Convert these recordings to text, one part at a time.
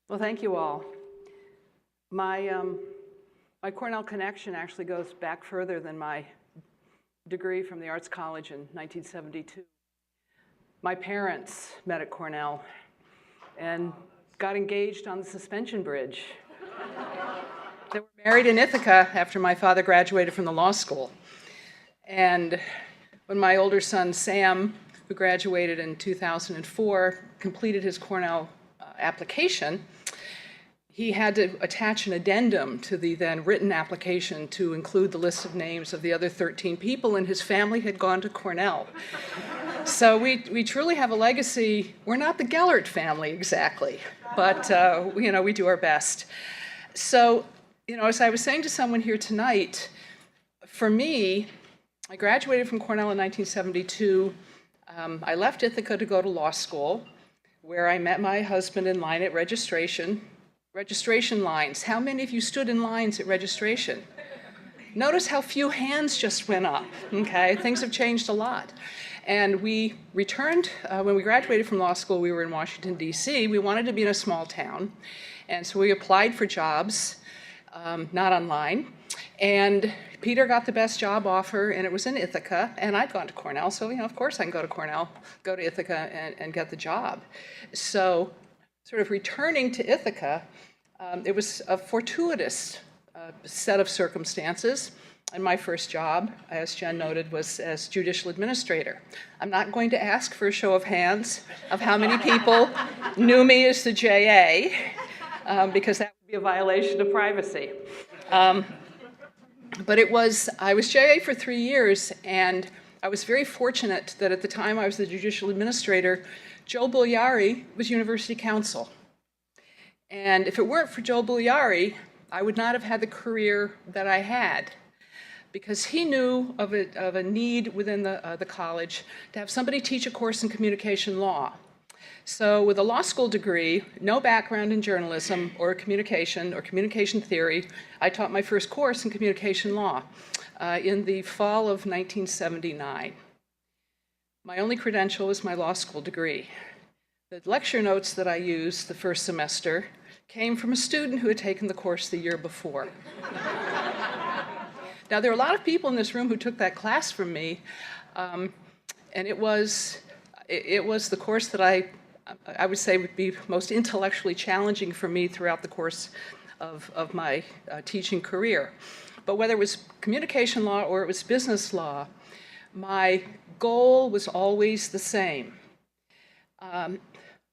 Well, thank you all. My Cornell connection actually goes back further than my degree from the Arts College in 1972. My parents met at Cornell and got engaged on the suspension bridge. They were married in Ithaca after my father graduated from the law school. And when my older son, Sam, who graduated in 2004, completed his Cornell application, he had to attach an addendum to the then written application to include the list of names of the other 13 people, and his family had gone to Cornell. So we truly have a legacy. We're not the Gellert family exactly, but we do our best. So, as I was saying to someone here tonight, for me, I graduated from Cornell in 1972. I left Ithaca to go to law school, where I met my husband in line at registration lines. How many of you stood in lines at registration? Notice how few hands just went up, okay? Things have changed a lot. And we returned, when we graduated from law school, we were in Washington, D.C. We wanted to be in a small town. And so we applied for jobs, not online. And Peter got the best job offer, and it was in Ithaca, and I'd gone to Cornell, so of course I can go to Cornell, go to Ithaca and get the job. So sort of returning to Ithaca, it was a fortuitous set of circumstances. And my first job, as Jen noted, was as judicial administrator. I'm not going to ask for a show of hands of how many people knew me as the JA, because that would be a violation of privacy. But I was JA for 3 years, and I was very fortunate that at the time I was the judicial administrator, Joe Bugliari was university counsel. And if it weren't for Joe Bugliari, I would not have had the career that I had, because he knew of a need within the college to have somebody teach a course in communication law. So with a law school degree, no background in journalism or communication theory, I taught my first course in communication law in the fall of 1979. My only credential was my law school degree. The lecture notes that I used the first semester came from a student who had taken the course the year before. Now, there are a lot of people in this room who took that class from me, and it was the course that I would say would be most intellectually challenging for me throughout the course of my teaching career. But whether it was communication law or it was business law, my goal was always the same.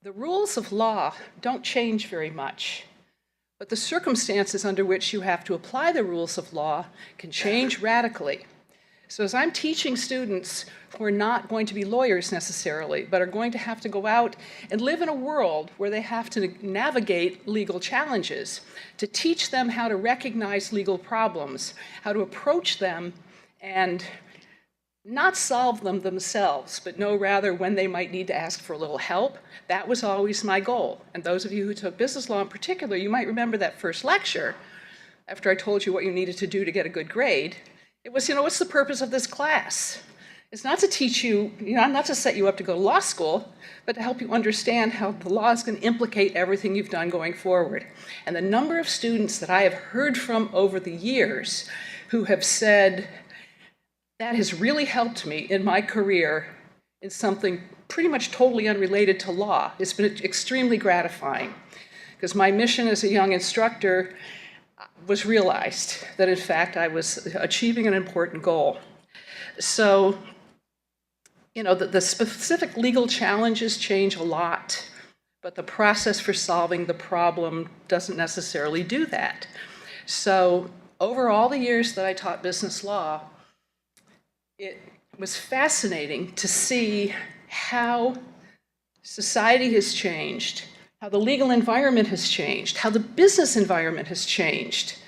The rules of law don't change very much, but the circumstances under which you have to apply the rules of law can change radically. So as I'm teaching students who are not going to be lawyers necessarily, but are going to have to go out and live in a world where they have to navigate legal challenges, to teach them how to recognize legal problems, how to approach them and not solve them themselves, but know rather when they might need to ask for a little help. That was always my goal. And those of you who took business law in particular, you might remember that first lecture, after I told you what you needed to do to get a good grade. It was, what's the purpose of this class? It's not to teach you, not to set you up to go to law school, but to help you understand how the law is going to implicate everything you've done going forward. And the number of students that I have heard from over the years who have said, that has really helped me in my career in something pretty much totally unrelated to law. It's been extremely gratifying, because my mission as a young instructor was realized that, in fact, I was achieving an important goal. So, the specific legal challenges change a lot, but the process for solving the problem doesn't necessarily do that. So, over all the years that I taught business law, it was fascinating to see how society has changed, how the legal environment has changed, how the business environment has changed,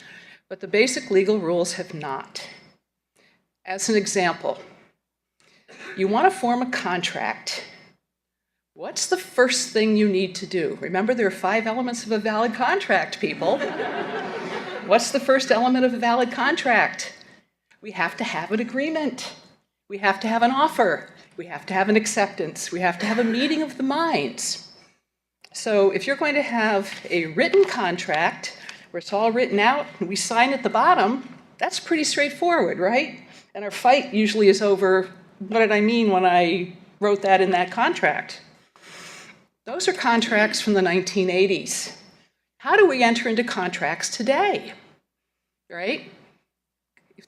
but the basic legal rules have not. As an example, you want to form a contract. What's the first thing you need to do? Remember, there are 5 elements of a valid contract, people. What's the first element of a valid contract? We have to have an agreement. We have to have an offer. We have to have an acceptance. We have to have a meeting of the minds. So if you're going to have a written contract where it's all written out and we sign at the bottom, that's pretty straightforward, right? And our fight usually is over, what did I mean when I wrote that in that contract? Those are contracts from the 1980s. How do we enter into contracts today, right?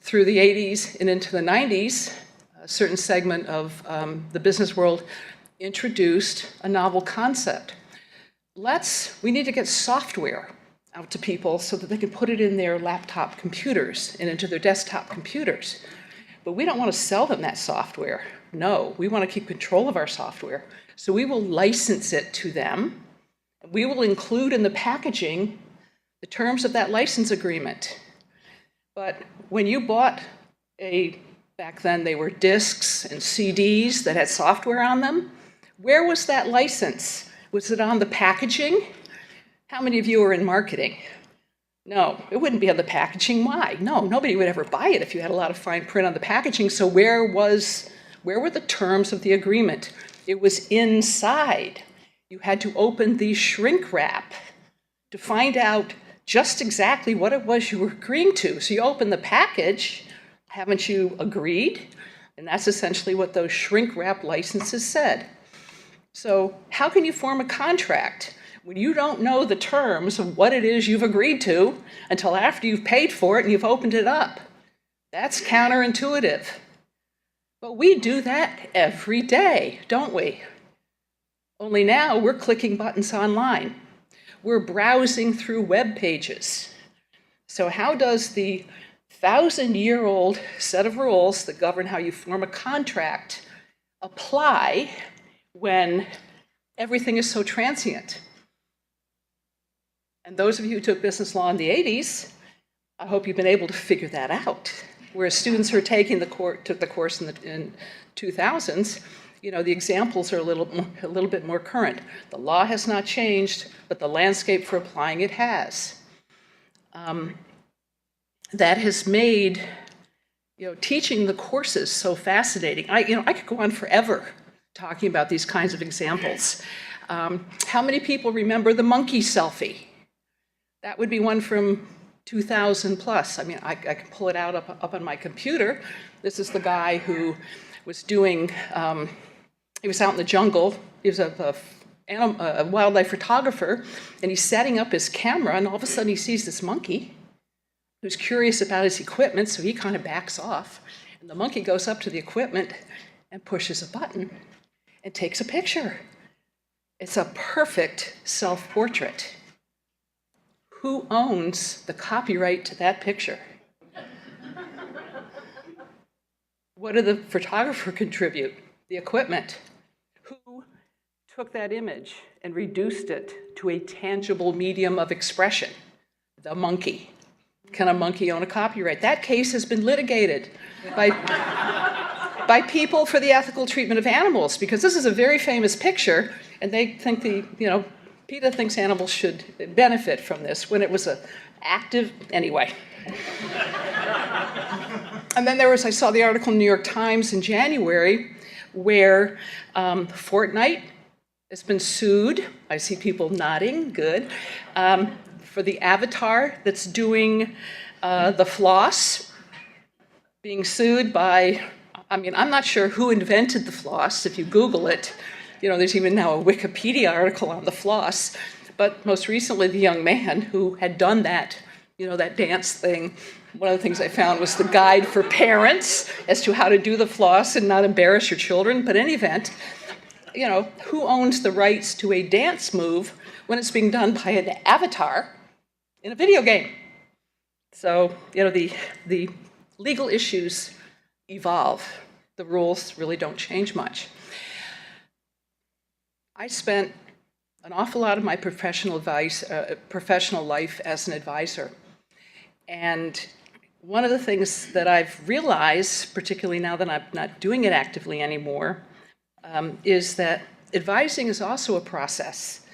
Through the 80s and into the 90s, a certain segment of the business world introduced a novel concept. We need to get software out to people so that they can put it in their laptop computers and into their desktop computers. But we don't want to sell them that software. No, we want to keep control of our software. So we will license it to them. We will include in the packaging the terms of that license agreement. But when you bought back then they were discs and CDs that had software on them, where was that license? Was it on the packaging? How many of you are in marketing? No, it wouldn't be on the packaging. Why? No, nobody would ever buy it if you had a lot of fine print on the packaging. So where were the terms of the agreement? It was inside. You had to open the shrink wrap to find out just exactly what it was you were agreeing to. So you open the package, haven't you agreed? And that's essentially what those shrink wrap licenses said. So how can you form a contract when you don't know the terms of what it is you've agreed to until after you've paid for it and you've opened it up? That's counterintuitive. But we do that every day, don't we? Only now we're clicking buttons online. We're browsing through web pages. So how does the 1,000-year-old set of rules that govern how you form a contract apply when everything is so transient? And those of you who took business law in the 80s, I hope you've been able to figure that out. Whereas students who are took the course in the 2000s, the examples are a little bit more current. The law has not changed, but the landscape for applying it has. That has made teaching the courses so fascinating. I could go on forever talking about these kinds of examples. How many people remember the Monkey Selfie? That would be one from 2000 plus. I can pull it out up on my computer. This is the guy who was doing, he was out in the jungle. He was a wildlife photographer, and he's setting up his camera, and all of a sudden he sees this monkey who's curious about his equipment, so he kind of backs off. And the monkey goes up to the equipment and pushes a button and takes a picture. It's a perfect self-portrait. Who owns the copyright to that picture? What did the photographer contribute? The equipment. Who took that image and reduced it to a tangible medium of expression? The monkey. Can a monkey own a copyright? That case has been litigated by people for the ethical treatment of animals, because this is a very famous picture, and they think PETA thinks animals should benefit from this when it was an active, anyway. And then I saw the article in the New York Times in January where Fortnite has been sued. I see people nodding, good. For the avatar that's doing the floss, being sued by, I'm not sure who invented the floss. If you Google it, there's even now a Wikipedia article on the floss. But most recently, the young man who had done that, that dance thing, one of the things I found was the guide for parents as to how to do the floss and not embarrass your children. But in any event, who owns the rights to a dance move when it's being done by an avatar in a video game? So, the legal issues evolve. The rules really don't change much. I spent an awful lot of my professional life as an advisor. And one of the things that I've realized, particularly now that I'm not doing it actively anymore, is that advising is also a process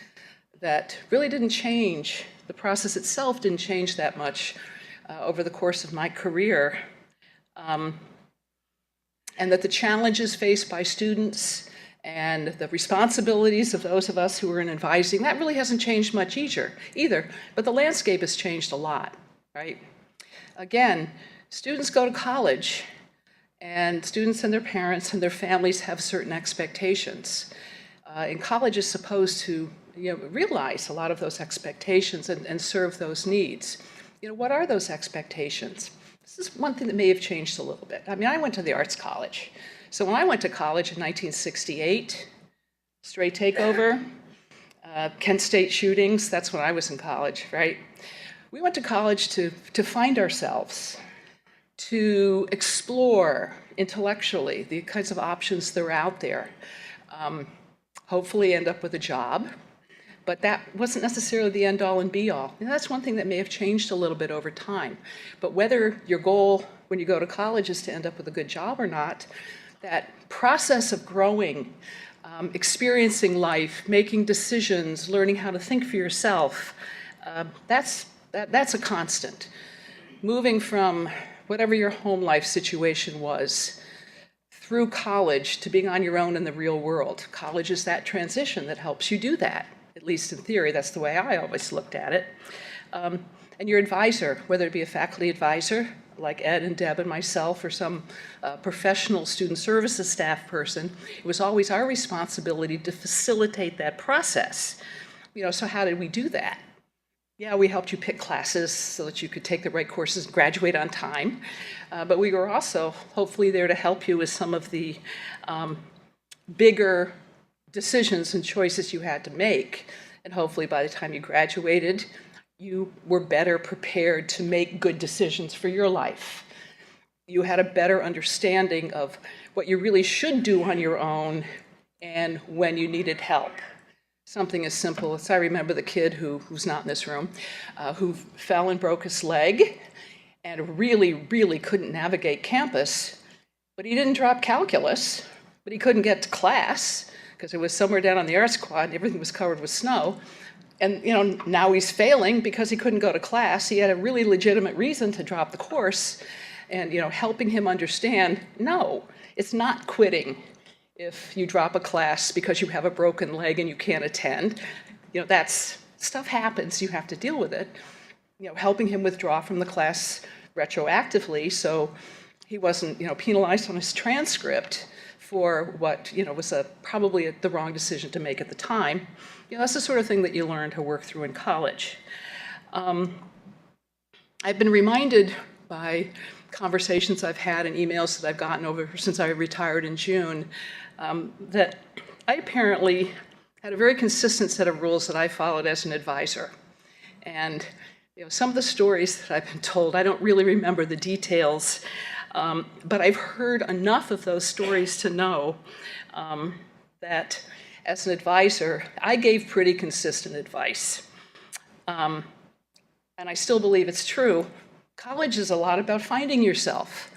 that really didn't change. The process itself didn't change that much over the course of my career. And that the challenges faced by students And the responsibilities of those of us who are in advising, that really hasn't changed much either. But the landscape has changed a lot, right? Again, students go to college, and students and their parents and their families have certain expectations. And college is supposed to realize a lot of those expectations and serve those needs. What are those expectations? This is one thing that may have changed a little bit. I mean, I went to the arts college. So when I went to college in 1968, straight takeover, Kent State shootings, that's when I was in college, right? We went to college to find ourselves, to explore intellectually the kinds of options that are out there, hopefully end up with a job, but that wasn't necessarily the end-all and be-all. And that's one thing that may have changed a little bit over time. But whether your goal when you go to college is to end up with a good job or not, that process of growing, experiencing life, making decisions, learning how to think for yourself, that's a constant. Moving from whatever your home life situation was through college to being on your own in the real world. College is that transition that helps you do that, at least in theory. That's the way I always looked at it. And your advisor, whether it be a faculty advisor, like Ed and Deb and myself, or some professional student services staff person, it was always our responsibility to facilitate that process. So how did we do that? Yeah, we helped you pick classes so that you could take the right courses and graduate on time. But we were also hopefully there to help you with some of the bigger decisions and choices you had to make. And hopefully by the time you graduated, you were better prepared to make good decisions for your life. You had a better understanding of what you really should do on your own and when you needed help. Something as simple as, I remember the kid who's not in this room, who fell and broke his leg and really, really couldn't navigate campus, but he didn't drop calculus, but he couldn't get to class because it was somewhere down on the arts quad and everything was covered with snow. And now he's failing because he couldn't go to class. He had a really legitimate reason to drop the course, and helping him understand, no, it's not quitting if you drop a class because you have a broken leg and you can't attend. That's stuff happens. You have to deal with it. Helping him withdraw from the class retroactively so he wasn't penalized on his transcript for what was probably the wrong decision to make at the time. That's the sort of thing that you learn to work through in college. I've been reminded by conversations I've had and emails that I've gotten over since I retired in June that I apparently had a very consistent set of rules that I followed as an advisor. And some of the stories that I've been told, I don't really remember the details, but I've heard enough of those stories to know that as an advisor, I gave pretty consistent advice. And I still believe it's true. College is a lot about finding yourself.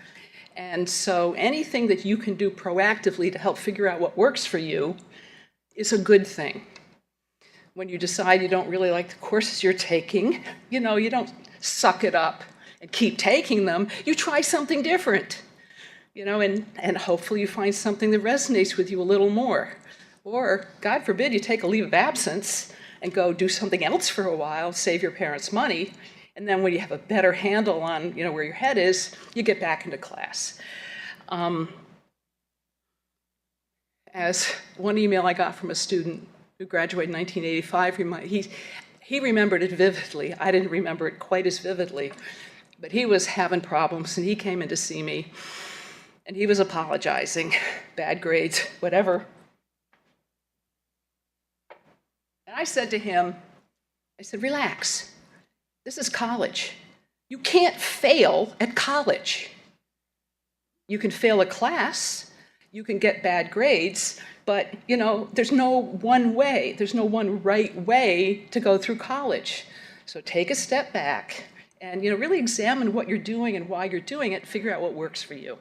And so anything that you can do proactively to help figure out what works for you is a good thing. When you decide you don't really like the courses you're taking, you don't suck it up and keep taking them. You try something different, and hopefully you find something that resonates with you a little more. Or, God forbid, you take a leave of absence and go do something else for a while, save your parents' money, and then when you have a better handle on where your head is, you get back into class. As one email I got from a student who graduated in 1985, he remembered it vividly. I didn't remember it quite as vividly, but he was having problems, and he came in to see me, and he was apologizing, bad grades, whatever. And I said to him, relax. This is college. You can't fail at college. You can fail a class, you can get bad grades, but there's no one way, there's no one right way to go through college. So take a step back and really examine what you're doing and why you're doing it, figure out what works for you.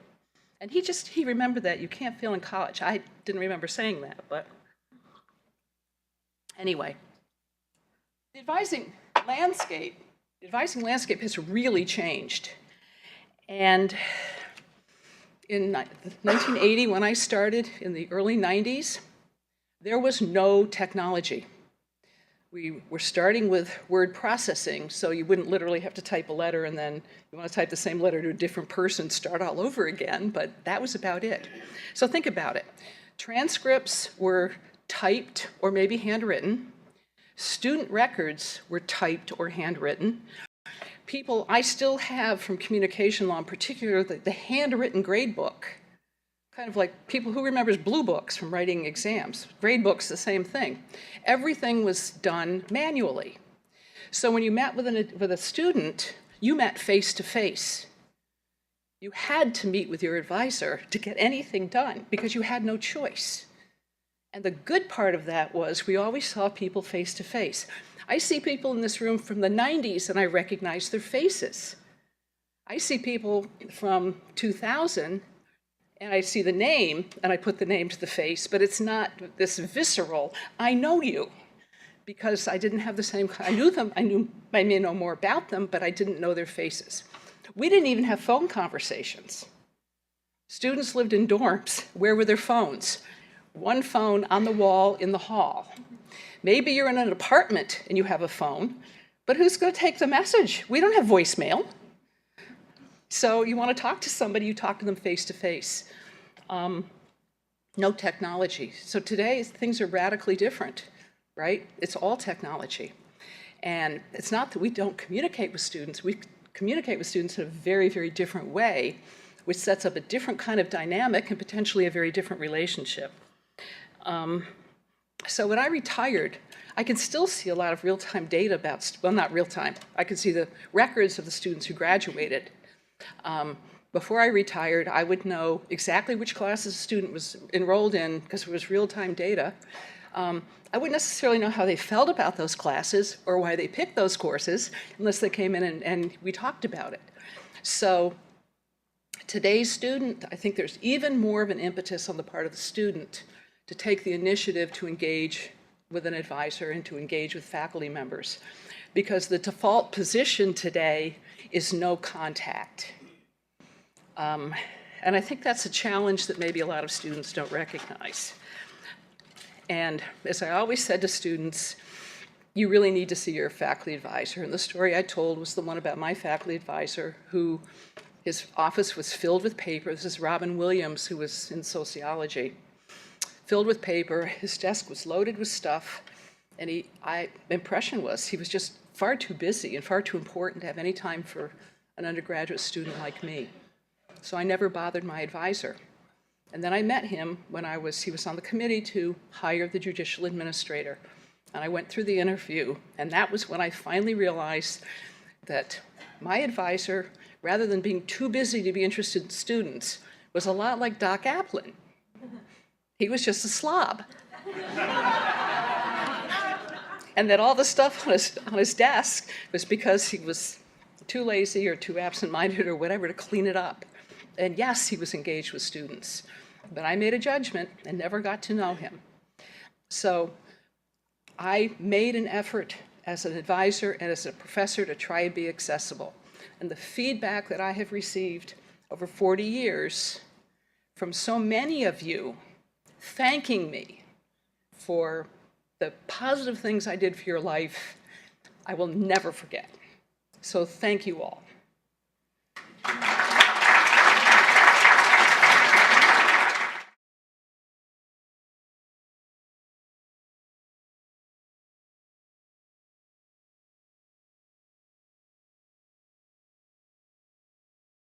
And he remembered that you can't fail in college. I didn't remember saying that, but anyway. The advising landscape has really changed. And in 1980, when I started in the early 90s, There was no technology. We were starting with word processing, so you wouldn't literally have to type a letter and then you want to type the same letter to a different person, start all over again, but that was about it. So think about it. Transcripts were typed or maybe handwritten. Student records were typed or handwritten. People, I still have from communication law in particular, the handwritten grade book. Kind of like people who remembers blue books from writing exams. Grade books, the same thing. Everything was done manually. So when you met with a student, you met face to face. You had to meet with your advisor to get anything done because you had no choice. And the good part of that was we always saw people face to face. I see people in this room from the 90s and I recognize their faces. I see people from 2000 and I see the name, and I put the name to the face, but it's not this visceral, I know you, because I didn't have the same, I knew them, I may know more about them, but I didn't know their faces. We didn't even have phone conversations. Students lived in dorms. Where were their phones? One phone on the wall in the hall. Maybe you're in an apartment and you have a phone, but who's going to take the message? We don't have voicemail. So you want to talk to somebody, you talk to them face to face. No technology. So today things are radically different, right? It's all technology. And it's not that we don't communicate with students. We communicate with students in a very, very different way, which sets up a different kind of dynamic and potentially a very different relationship. So when I retired, I can still see a lot of real-time data about, well, not real-time. I can see the records of the students who graduated. Before I retired, I would know exactly which classes a student was enrolled in because it was real-time data. I wouldn't necessarily know how they felt about those classes or why they picked those courses unless they came in and we talked about it. So today's student, I think there's even more of an impetus on the part of the student to take the initiative to engage with an advisor and to engage with faculty members, because the default position today is no contact. And I think that's a challenge that maybe a lot of students don't recognize. And as I always said to students, you really need to see your faculty advisor. And the story I told was the one about my faculty advisor who his office was filled with paper. This is Robin Williams, who was in sociology. Filled with paper, his desk was loaded with stuff, and impression was he was just far too busy and far too important to have any time for an undergraduate student like me. So I never bothered my advisor. And then I met him when he was on the committee to hire the judicial administrator. And I went through the interview, and that was when I finally realized that my advisor, rather than being too busy to be interested in students, was a lot like Doc Applin. He was just a slob. And that all the stuff on his desk was because he was too lazy or too absent-minded or whatever to clean it up. And yes, he was engaged with students, but I made a judgment and never got to know him. So I made an effort as an advisor and as a professor to try and be accessible. And the feedback that I have received over 40 years from so many of you thanking me for the positive things I did for your life, I will never forget. So thank you all.